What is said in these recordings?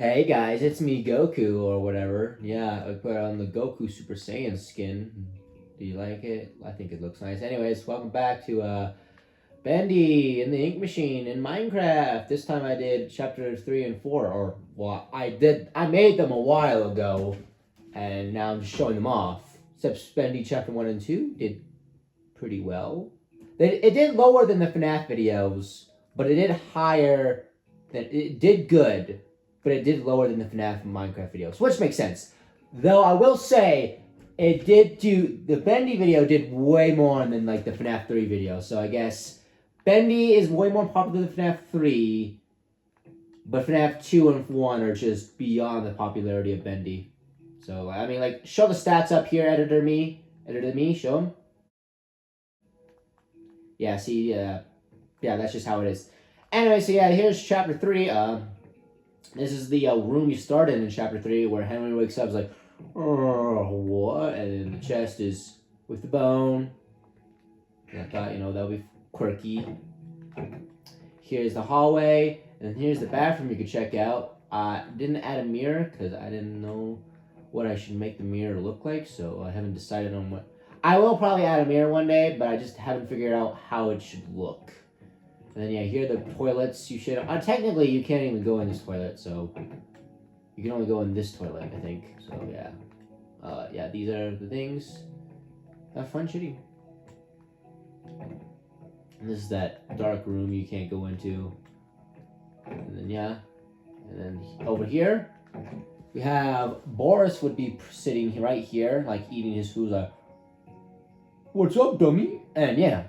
Hey guys, it's me Goku or whatever. Yeah, I put on the Goku Super Saiyan skin. Do you like it? I think it looks nice. Anyways, welcome back to Bendy in the Ink Machine in Minecraft. This time I did chapters 3 and 4, or well, I made them a while ago, and now I'm just showing them off. Except Bendy chapter 1 and 2 did pretty well. It did lower than the FNAF videos, but it did higher than it did good, but it did lower than the FNAF and Minecraft videos, which makes sense. Though I will say it did do the Bendy video did way more than like the FNAF 3 video. So I guess Bendy is way more popular than FNAF 3, but FNAF 2 and 1 are just beyond the popularity of Bendy. So I mean, like, show the stats up here, editor me, show them. Yeah, see, yeah, that's just how it is. Anyway, so yeah, here's chapter 3. This is the room you started in chapter 3, where Henry wakes up, is like, oh, what? And then the chest is with the bone. And I thought, that would be quirky. Here's the hallway, and here's the bathroom you could check out. I didn't add a mirror, because I didn't know what I should make the mirror look like, so I haven't decided on what. I will probably add a mirror one day, but I just haven't figured out how it should look. And then, yeah, here are the toilets. You should. Technically, you can't even go in this toilet, so you can only go in this toilet, I think. So, yeah. Yeah, these are the things. Have fun shooting. And this is that dark room you can't go into. And then, yeah. And then over here, we have Boris would be sitting right here, like eating his food, like, what's up, dummy? And yeah,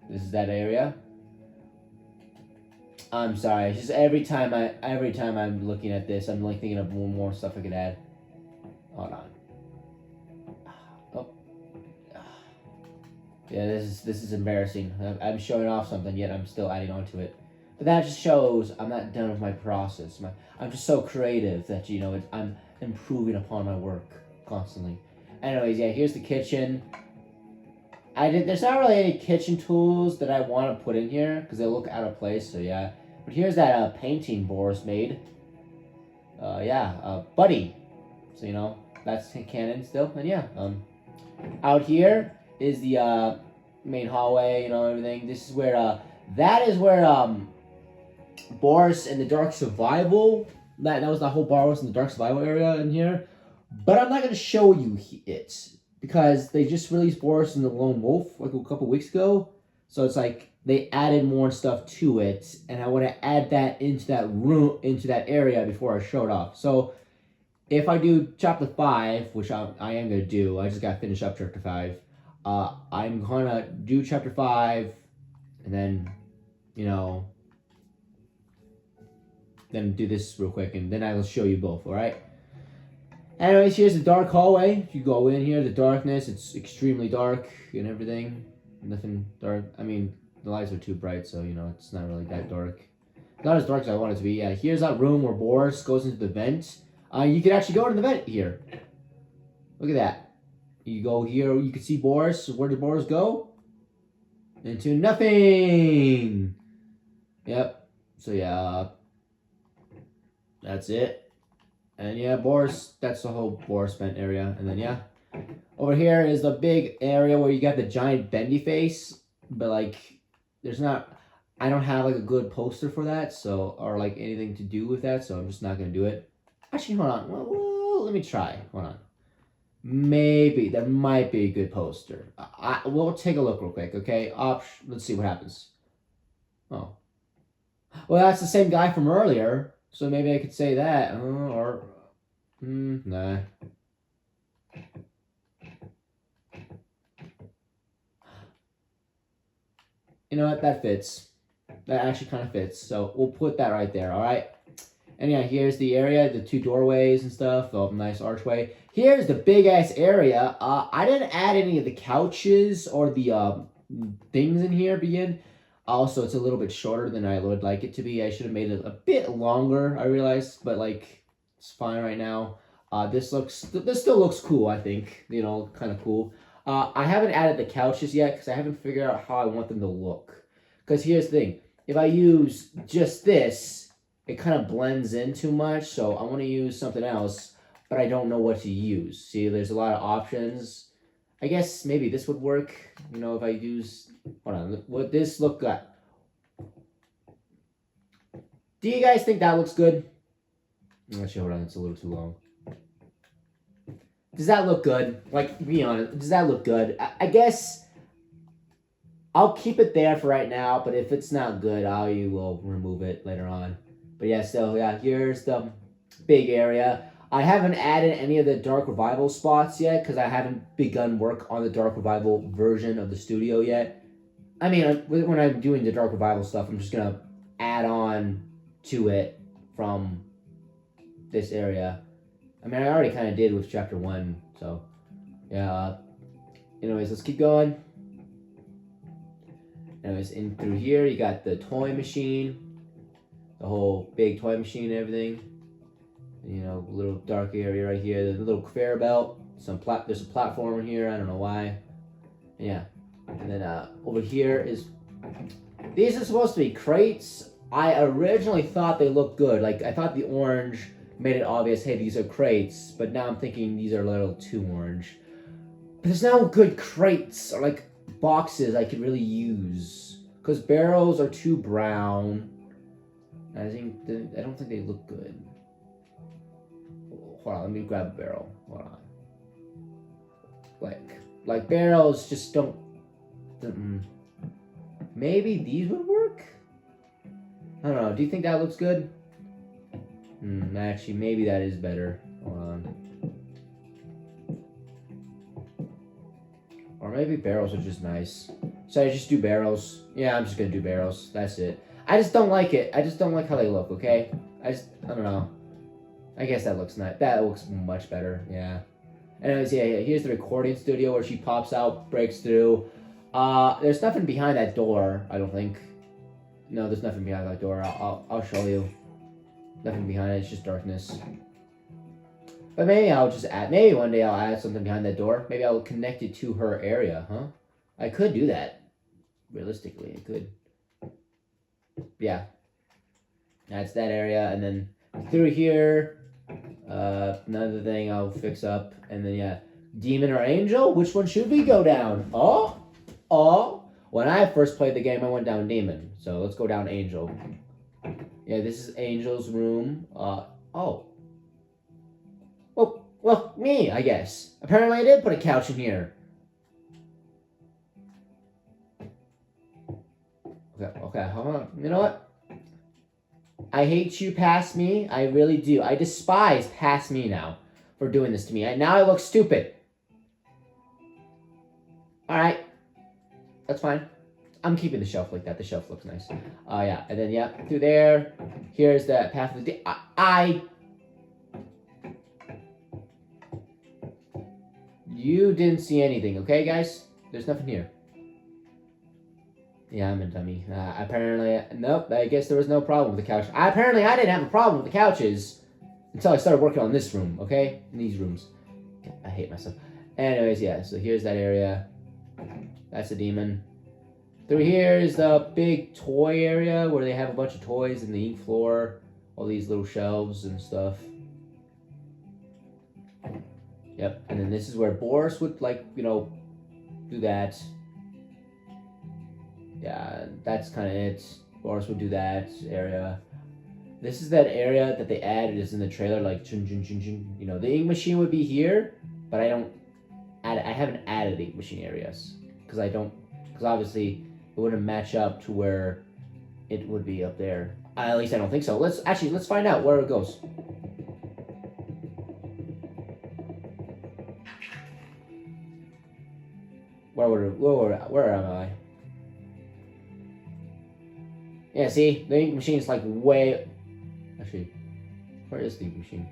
this is that area. I'm sorry. It's just every time I'm looking at this, I'm like thinking of more stuff I could add. Hold on. Oh. Yeah, this is embarrassing. I'm showing off something, yet I'm still adding on to it. But that just shows I'm not done with my process. I'm just so creative that I'm improving upon my work constantly. Anyways, yeah, here's the kitchen. There's not really any kitchen tools that I want to put in here because they look out of place. So yeah, but here's that painting Boris made. Yeah, Buddy. So that's canon still. And yeah, out here is the main hallway. Everything. This is where that is where Boris and the Dark Survival. That was the whole Boris and the Dark Survival area in here. But I'm not gonna show you it because they just released Boris and the Lone Wolf like a couple weeks ago. So it's like they added more stuff to it, and I want to add that into that room, into that area before I show it off. So if I do chapter 5, which I am gonna do, I just gotta finish up chapter 5. I'm gonna do chapter 5, and then then do this real quick, and then I will show you both. All right. Anyways, here's the dark hallway. If you go in here, the darkness, it's extremely dark and everything. Nothing dark. I mean, the lights are too bright, so, it's not really that dark. Not as dark as I want it to be. Yeah, here's that room where Boris goes into the vent. You can actually go into the vent here. Look at that. You go here, you can see Boris. Where did Boris go? Into nothing. Yep. So, yeah. That's it. And yeah, Boris, that's the whole Boris vent area. And then yeah, over here is the big area where you got the giant Bendy face. But like, I don't have like a good poster for that. So, or like anything to do with that. So I'm just not going to do it. Actually, hold on. Well, let me try. Hold on. Maybe there might be a good poster. We'll take a look real quick. Okay. Let's see what happens. Oh. Well, that's the same guy from earlier. So maybe I could say that, nah. You know what? That fits. That actually kind of fits. So we'll put that right there, all right? And yeah, here's the area, the 2 doorways and stuff. Oh, nice archway. Here's the big-ass area. I didn't add any of the couches or the things in here begin. Also, it's a little bit shorter than I would like it to be. I should have made it a bit longer, I realized. But, like, it's fine right now. This still looks cool, I think. Kind of cool. I haven't added the couches yet because I haven't figured out how I want them to look. Because here's the thing. If I use just this, it kind of blends in too much. So I want to use something else, but I don't know what to use. See, there's a lot of options. I guess maybe this would work. You know, if I use, hold on, would this look good? Do you guys think that looks good? Actually, hold on, it's a little too long. Does that look good? Like, be honest, does that look good? I guess I'll keep it there for right now, but if it's not good, I will remove it later on. But yeah, still, yeah, here's the big area. I haven't added any of the Dark Revival spots yet because I haven't begun work on the Dark Revival version of the studio yet. I mean, when I'm doing the Dark Revival stuff, I'm just going to add on to it from this area. I mean, I already kind of did with Chapter 1, so yeah. Anyways, let's keep going. Anyways, in through here, you got the toy machine, the whole big toy machine and everything. You know, little dark area right here, the little conveyor belt. There's a platform here. I don't know why. Yeah, and then over here is. These are supposed to be crates. I originally thought they looked good. Like I thought the orange made it obvious. Hey, these are crates. But now I'm thinking these are a little too orange. But there's no good crates or like boxes I could really use because barrels are too brown. I don't think they look good. Hold on, let me grab a barrel. Hold on. Like barrels just don't. Maybe these would work. I don't know. Do you think that looks good? Actually, maybe that is better. Hold on. Or maybe barrels are just nice. So I just do barrels. Yeah, I'm just gonna do barrels. That's it. I just don't like it. I just don't like how they look, okay? I don't know. I guess that looks nice. That looks much better, yeah. Anyways, yeah, here's the recording studio where she pops out, breaks through. There's nothing behind that door, I don't think. No, there's nothing behind that door. I'll show you. Nothing behind it, it's just darkness. But maybe I'll just add, maybe one day I'll add something behind that door. Maybe I'll connect it to her area, huh? I could do that. Realistically, I could. Yeah. That's that area, and then through here, another thing I'll fix up, and then yeah, demon or angel? Which one should we go down? Oh. When I first played the game, I went down demon, so let's go down angel. Yeah, this is angel's room. Well, me, I guess. Apparently I did put a couch in here. Okay, hold on. You know what? I hate you past me. I really do. I despise past me now for doing this to me. Now I look stupid. Alright. That's fine. I'm keeping the shelf like that. The shelf looks nice. Yeah. And then, yeah, through there. Here's the path of the... You didn't see anything, okay, guys? There's nothing here. Yeah, I'm a dummy. Apparently, nope, I guess there was no problem with the couch. Apparently, I didn't have a problem with the couches until I started working on this room, okay? In these rooms. I hate myself. Anyways, yeah, so here's that area. That's the demon. Through here is the big toy area where they have a bunch of toys in the ink floor. All these little shelves and stuff. Yep, and then this is where Boris would, like, you know, do that. Yeah, that's kind of it. Boris would do that area. This is that area that they added is in the trailer, like, chun chun chun chun. You know, the ink machine would be here, but I haven't added the ink machine areas. Because obviously it wouldn't match up to where it would be up there. At least I don't think so. Let's find out where it goes. Where am I? Yeah, see, the ink machine's like way. Actually, where is the ink machine?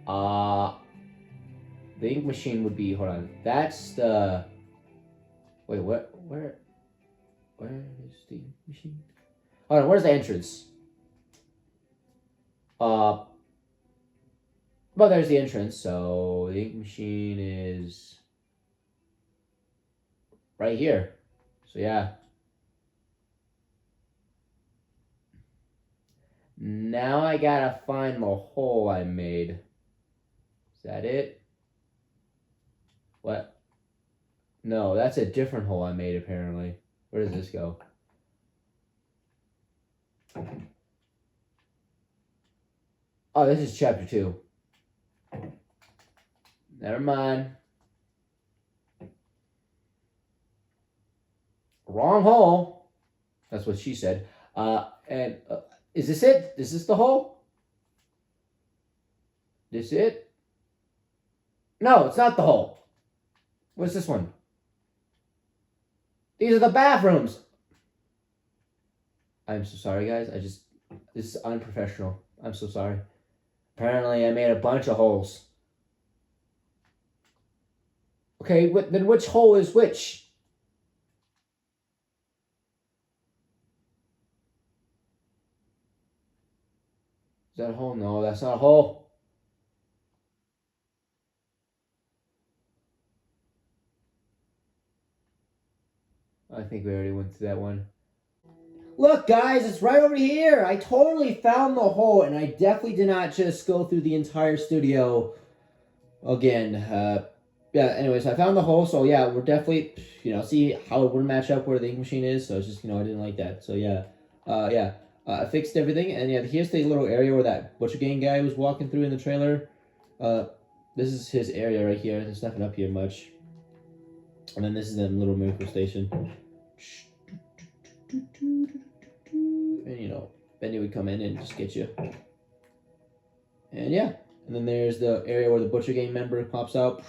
The ink machine would be. Hold on, that's the. Wait, where is the ink machine? Hold on, where's the entrance? Well, there's the entrance. So the ink machine is right here. So yeah. Now I gotta find the hole I made. Is that it? What? No, that's a different hole I made apparently. Where does this go? Oh, this is chapter 2. Never mind. Wrong hole. That's what she said. And is this it? Is this the hole? This it? No, it's not the hole. What's this one? These are the bathrooms. I'm so sorry, guys. This is unprofessional. I'm so sorry. Apparently, I made a bunch of holes. Okay, then which hole is which? Is that a hole? No, that's not a hole. I think we already went through that one. Look, guys, it's right over here. I totally found the hole, and I definitely did not just go through the entire studio again. Yeah, anyways, I found the hole, so yeah, we're definitely, see how it wouldn't match up where the ink machine is, so it's just, I didn't like that. So yeah, I fixed everything, and yeah, here's the little area where that Butcher Gang guy was walking through in the trailer. This is his area right here. There's nothing up here much. And then this is the little miracle station. And Bendy would come in and just get you. And yeah. And then there's the area where the Butcher Gang member pops out.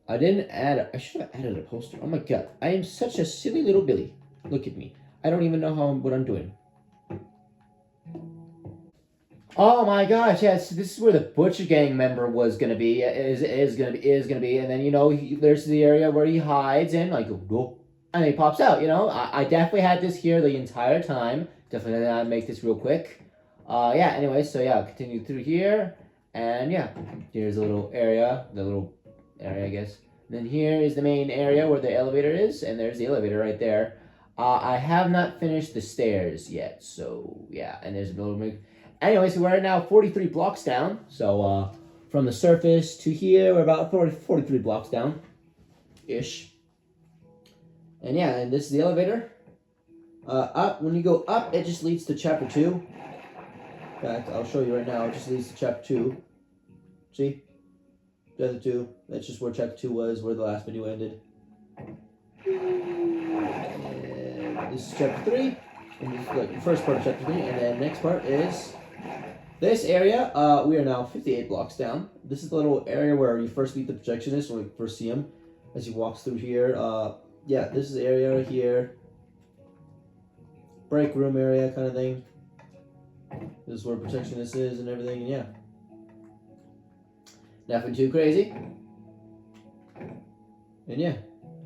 I should have added a poster. Oh my god. I am such a silly little Billy. Look at me. I don't even know what I'm doing. Oh my gosh, yes, this is where the Butcher Gang member was gonna be, is gonna be, and then there's the area where he hides in, like, whoa, and he pops out. I definitely had this here the entire time. Definitely did not make this real quick. Yeah. Anyway, so yeah, continue through here, and yeah, here's the little area, I guess. And then here is the main area where the elevator is, and there's the elevator right there. I have not finished the stairs yet, so yeah, and there's a little. Anyway, so we're now 43 blocks down. So from the surface to here, we're about 43 blocks down, ish. And yeah, and this is the elevator. Up, when you go up, it just leads to chapter 2. In fact, I'll show you right now. It just leads to chapter 2. See? Chapter 2. That's just where chapter 2 was, where the last video ended. And this is chapter 3. And this is like the first part of chapter 3. And then the next part is this area. We are now 58 blocks down. This is the little area where you first meet the projectionist when we first see him as he walks through here. Yeah, this is the area right here. Break room area kind of thing. This is where projectionist is and everything, and yeah. Nothing too crazy. And yeah.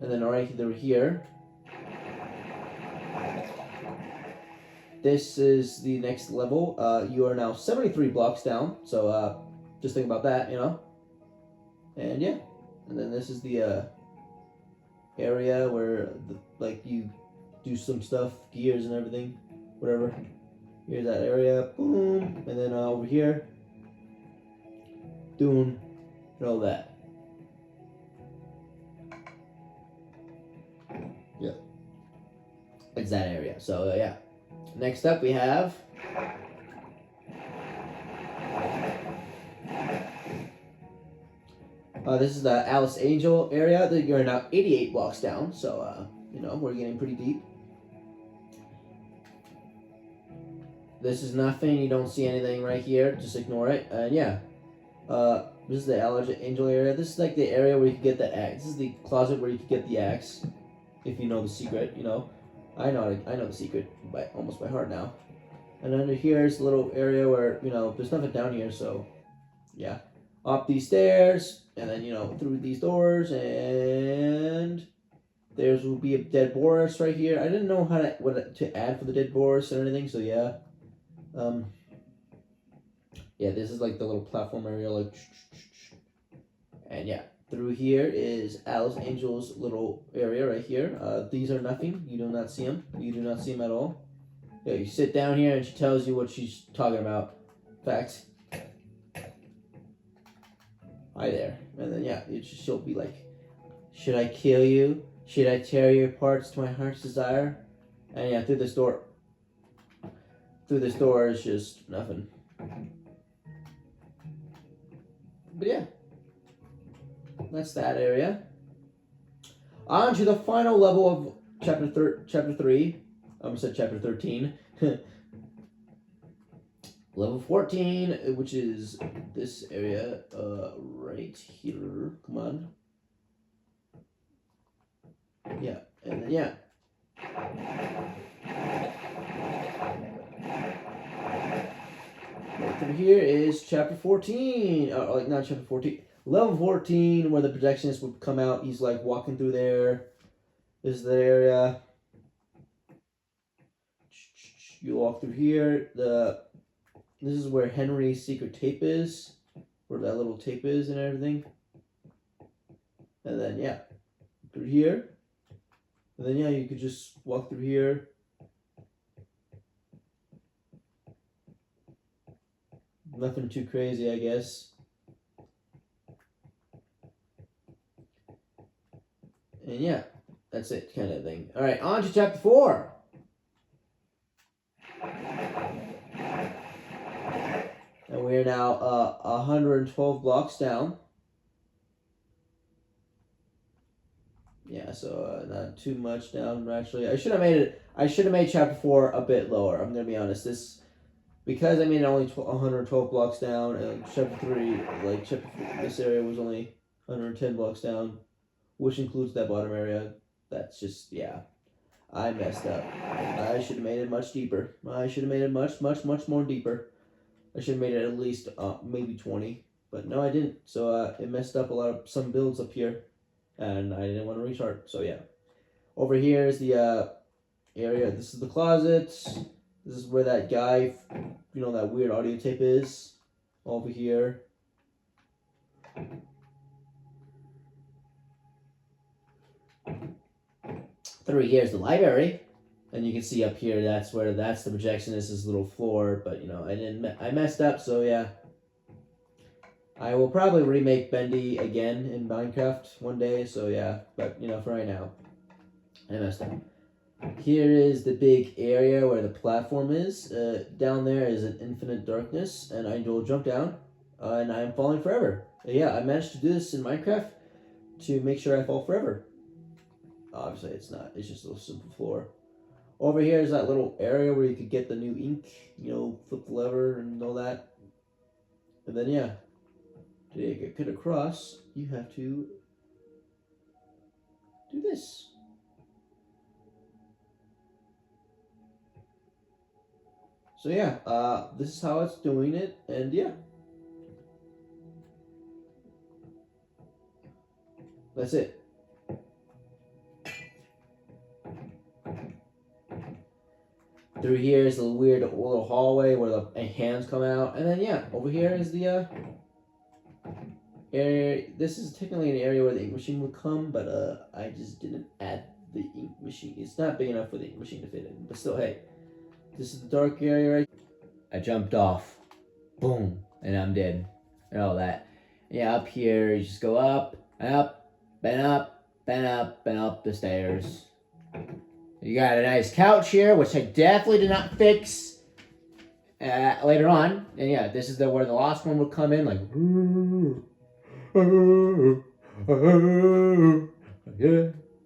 And then right here. This is the next level. You are now 73 blocks down. So just think about that, And yeah. And then this is the area where you do some stuff, gears and everything, whatever. Here's that area, boom, and then over here, doing all that. Yeah, it's that area. So yeah. Next up we have this is the Alice Angel area. You're now 88 blocks down, so we're getting pretty deep. This is nothing. You don't see anything right here. Just ignore it. And yeah, this is the Alice Angel area. This is like the area where you can get the axe. This is the closet where you can get the axe, if you know the secret. I know the secret almost by heart now. And under here is the little area where there's nothing down here. So yeah, up these stairs, and then through these doors, and there's will be a dead Boris right here. I didn't know what to add for the dead Boris or anything. So yeah. Yeah, this is like the little platform area, and yeah, through here is Alice Angel's little area right here. These are nothing. You do not see them. You do not see them at all. Yeah, you sit down here and she tells you what she's talking about. In fact, hi there. And then yeah, she'll be like, should I kill you? Should I tear your parts to my heart's desire? And yeah, through this door is just nothing. But yeah, that's that area. On to the final level of chapter 3. I almost said chapter 13. Level 14, which is this area right here. Come on. Yeah, and then yeah. Right through here is chapter 14. Like not chapter 14. Level 14, where the projectionist would come out. He's like walking through there. This is the area. You walk through here. This is where Henry's secret tape is. Where that little tape is and everything. And then yeah. Through here. And then yeah, you could just walk through here. Nothing too crazy, I guess. And yeah, that's it, kind of thing. All right, on to chapter 4. And we're now 112 blocks down. Yeah, so not too much down actually. I should have made chapter 4 a bit lower. I'm gonna be honest. Because I made it only 112 blocks down, and chapter 3, this area was only 110 blocks down, which includes that bottom area. That's just, yeah, I messed up. I should have made it much deeper. I should have made it much, much, much more deeper. I should have made it at least maybe 20, but no, I didn't. So it messed up some builds up here, and I didn't want to restart. So yeah, over here is the area. This is the closet. This is where that guy, that weird audio tape is. Over here. Through here is the library. And you can see up here, that's the projection. This is little floor, but I messed up, so yeah. I will probably remake Bendy again in Minecraft one day, so yeah. But for right now, I messed up. Here is the big area where the platform is. Down there is an infinite darkness, and I will jump down, and I am falling forever. Yeah, I managed to do this in Minecraft to make sure I fall forever. Obviously, it's not. It's just a little simple floor. Over here is that little area where you could get the new ink, flip the lever and all that. And then, yeah, to get across, you have to do this. So yeah, this is how it's doing it, and yeah. That's it. Through here is the weird little hallway where the hands come out, and then yeah, over here is the area. This is technically an area where the ink machine would come, but I just didn't add the ink machine. It's not big enough for the ink machine to fit in, but still, hey, this is the dark area right. I jumped off, boom, and I'm dead, and all that. Yeah, up here you just go up and up and up and up and up the stairs. You got a nice couch here, which I definitely did not fix later on. And yeah, this is where the lost one would come in, like,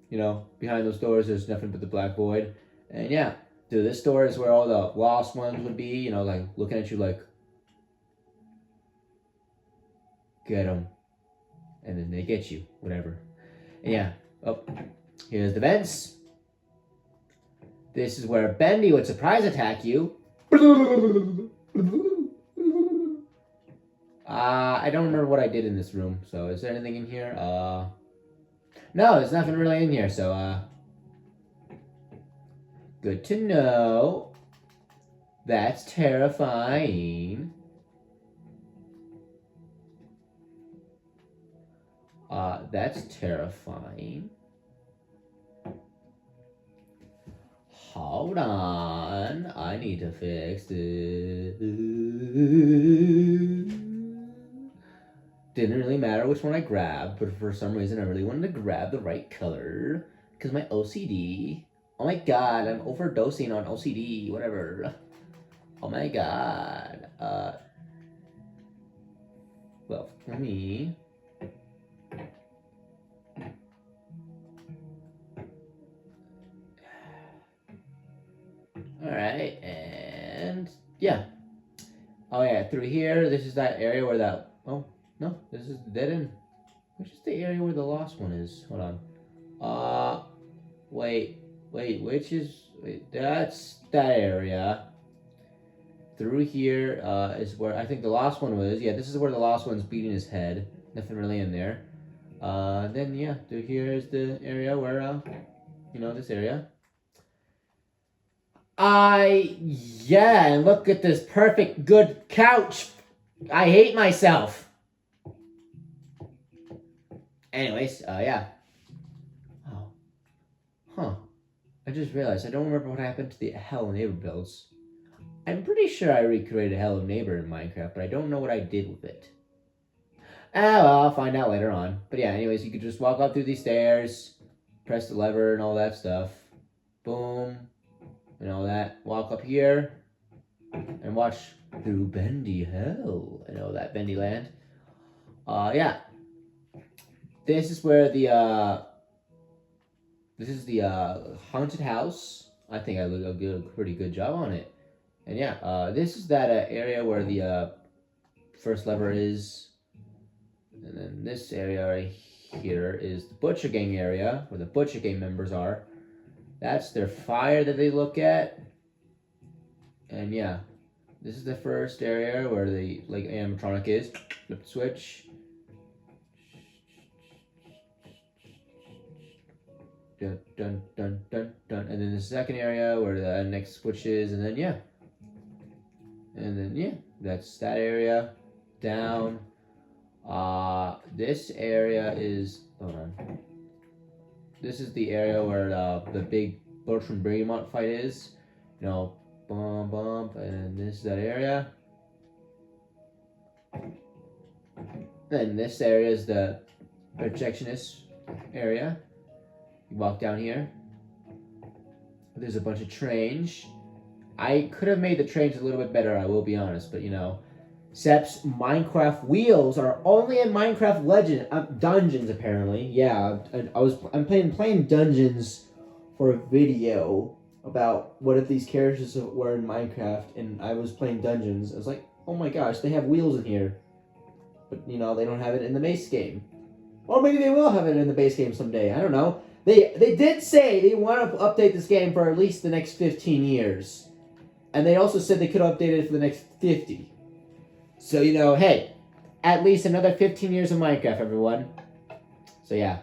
yeah. Behind those doors, there's nothing but the black void. And yeah, dude, this door is where all the lost ones would be, like looking at you like, get them. And then they get you, whatever. And yeah, here's the vents. This is where Bendy would surprise attack you. I don't remember what I did in this room. So is there anything in here? No, there's nothing really in here. So good to know. That's terrifying. That's terrifying. Hold on. I need to fix this. Didn't really matter which one I grabbed, but for some reason I really wanted to grab the right color. Because my OCD. Oh my god, I'm overdosing on OCD. Whatever. Oh my god. Well, for me. Alright, and yeah. Oh yeah, through here, this is that area where that... Oh, no, this is the dead end. Which is the area where the lost one is? Hold on. Wait, which is... Wait, that's that area. Through here is where I think the lost one was. Yeah, this is where the lost one's beating his head. Nothing really in there. Then yeah, through here is the area where, you know, this area. Yeah, and look at this perfect, good couch. I hate myself. Anyways, yeah. Oh. Huh. I just realized I don't remember what happened to the Hello Neighbor builds. I'm pretty sure I recreated Hello Neighbor in Minecraft, but I don't know what I did with it. Ah, well, I'll find out later on. But yeah, anyways, you could just walk up through these stairs, press the lever and all that stuff. Boom. And all that. Walk up here and watch through Bendy Hell and all that Bendy land. Yeah. This is where the this is the haunted house. I think I did a pretty good job on it. And yeah, this is that area where the first lever is. And then this area right here is the Butcher Gang area, where the Butcher Gang members are. That's their fire that they look at. And yeah, this is the first area where the like animatronic is. Flip the switch. Dun, dun, dun, dun, dun. And then the second area where the next switch is, and then yeah. And then yeah, that's that area. Down. This area is, hold on. This is the area where the big Bertram Bremont fight is. You know, bump, and this is that area. Then this area is the projectionist area. You walk down here. There's a bunch of trains. I could have made the trains a little bit better, I will be honest, but you know. Sep's Minecraft wheels are only in Minecraft Legend Dungeons apparently. Yeah, I'm playing Dungeons for a video about what if these characters were in Minecraft, and I was playing Dungeons. I was like, oh my gosh, they have wheels in here, but you know they don't have it in the base game, or maybe they will have it in the base game someday. I don't know. They did say they want to update this game for at least the next 15 years, and they also said they could update it for the next 50. So, you know, hey, at least another 15 years of Minecraft, everyone. So, yeah.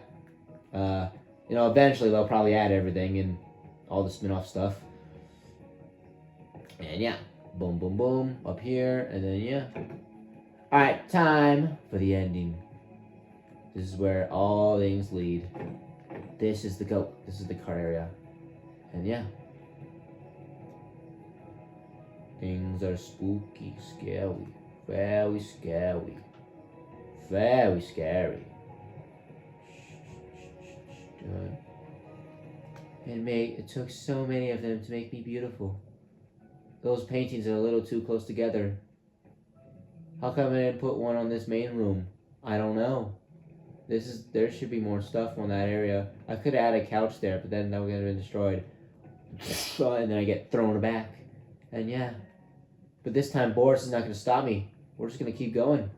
You know, eventually they'll probably add everything and all the spin-off stuff. And, yeah. Boom, boom, boom. Up here. And then, yeah. Alright, time for the ending. This is where all things lead. This is the goat. This is the car area. And, yeah. Things are spooky, scary. Very scary. Very scary. And it took so many of them to make me beautiful. Those paintings are a little too close together. How come I didn't put one on this main room? I don't know. There should be more stuff on that area. I could add a couch there, but then that would have been destroyed. And then I get thrown back. And yeah. But this time Boris is not going to stop me. We're just going to keep going.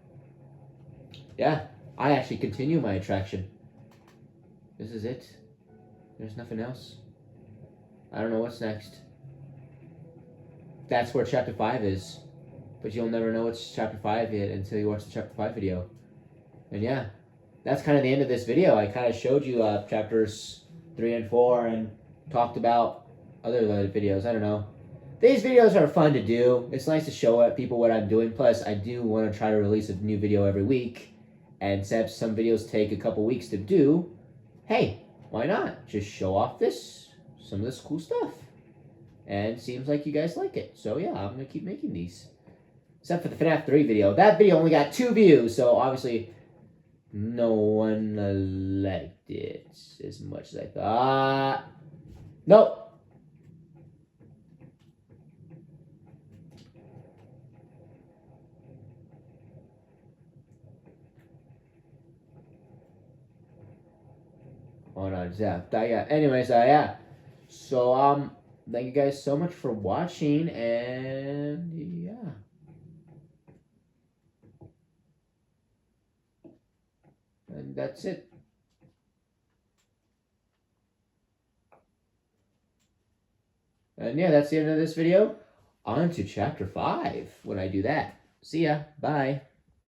Yeah, I actually continue my attraction. This is it. There's nothing else. I don't know what's next. That's where Chapter 5 is. But you'll never know what's Chapter 5 yet until you watch the Chapter 5 video. And yeah, that's kind of the end of this video. I kind of showed you Chapters 3 and 4 and talked about other related videos. I don't know. These videos are fun to do. It's nice to show people what I'm doing. Plus, I do want to try to release a new video every week. And since some videos take a couple weeks to do, hey, why not? Just show off some of this cool stuff. And it seems like you guys like it. So yeah, I'm going to keep making these. Except for the FNAF 3 video. That video only got 2 views, so obviously no one liked it as much as I thought. Nope. Oh no, yeah. Anyways, yeah. So thank you guys so much for watching, and yeah. And that's it. And yeah, that's the end of this video. On to chapter 5 when I do that. See ya. Bye.